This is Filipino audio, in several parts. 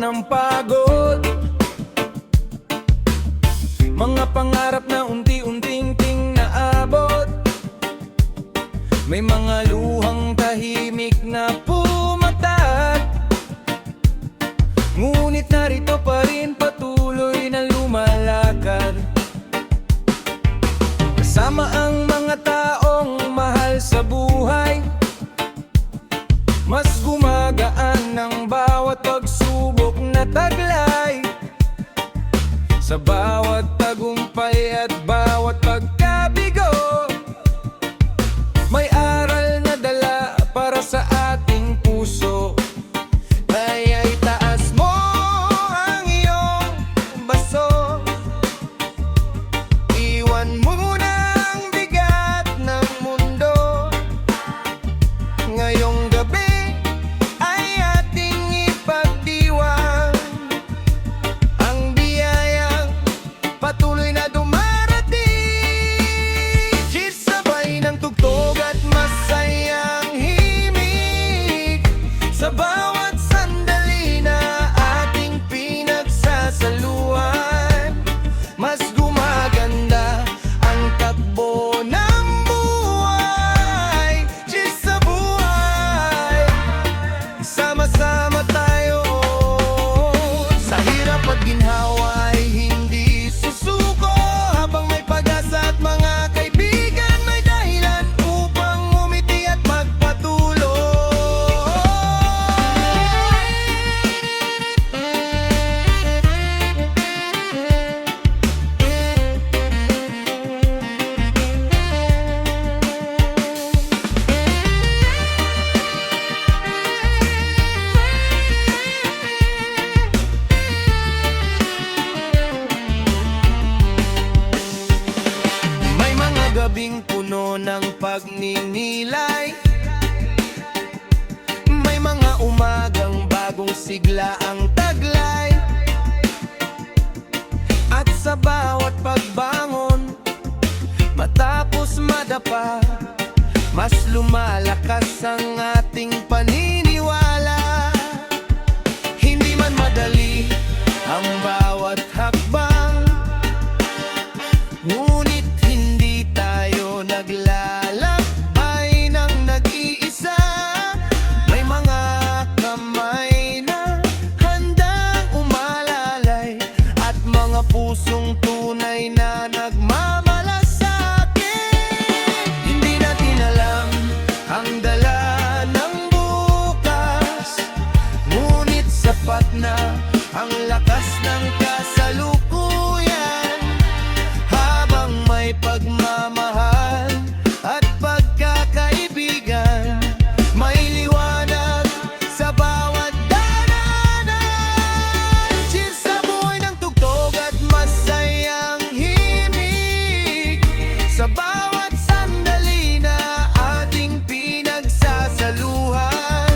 ng pagod, mga pangarap na unti-unting naabot. May mga luhang tahimik na pumatak, ngunit narito pa rin patuloy na lumalakad. Kasama ang mga taong mahal sa buhay, mas gumagaan ng bawat pagsubok na taglay. Sa bawat tagumpay at bawat pagkabigo, may aral na dala para sa ating puso. Kaya itaas mo ang iyong baso, iwan mo na ang bigat ng mundo. Ngayong gabi ay ating ipagdiwang ang biyayang patuloy na dumarating. Cheers, sabay ng tugtog at masayang himig, sa bawat sandali na ating pinagsasaluhan, mas gumaganda ang takbo ng buhay. Cheers sa buhay, sama-sama tayo. Sa hirap at ginhawa ay hindi susuko, habang may pag-asa at mga kaibigan, may dahilan upang umiti at magpatuloy. May mga gabing puno ng pagninilay, may mga umagang bagong sigla ang taglay. At sa bawat pagbangon, matapos madapa, mas lumalakas ang ating paniniwala. Hindi man madali ang bawat hakbang, ngunit hindi tayo naglalakbay ng nag-iisa. May mga kamay na handang umalalay, at mga pusong tunay na nagmamalasakit. Hindi natin alam ang dala ng bukas, ngunit sapat na ang lakas ng kasalukuyan. Habang may pagmamahal at pagkakaibigan, may liwanag sa bawat daanan. Cheers sa buhay ng tugtog at masayang himig, sa bawat sandali na ating pinagsasaluhan,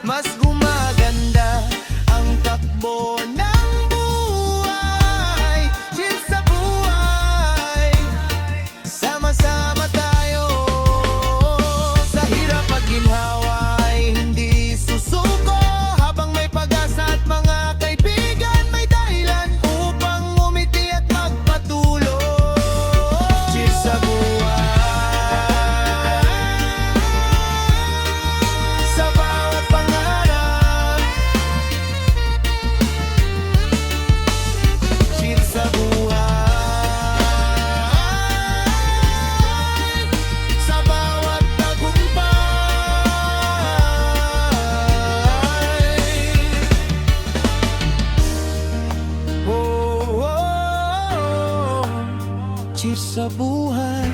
mas gumaganda ang takbo ng buhay. Cheers sa buhay, sama-sama tayo. Sa hirap at ginhawa ay hindi susuko, habang may pag-asa at mga kaibigan, may dahilan upang umiti at magpatuloy. Cheers sa buhay, sa bawat pangarap. Cheers sa buhay, sa bawat tagumpay. Oh, oh, oh. Cheers sa buhay,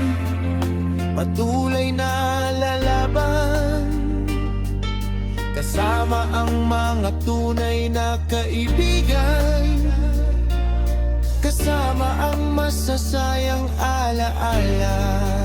patuloy na lalaban, kasama ang mga tunay na kaibigan, kasama ang masasayang alaala.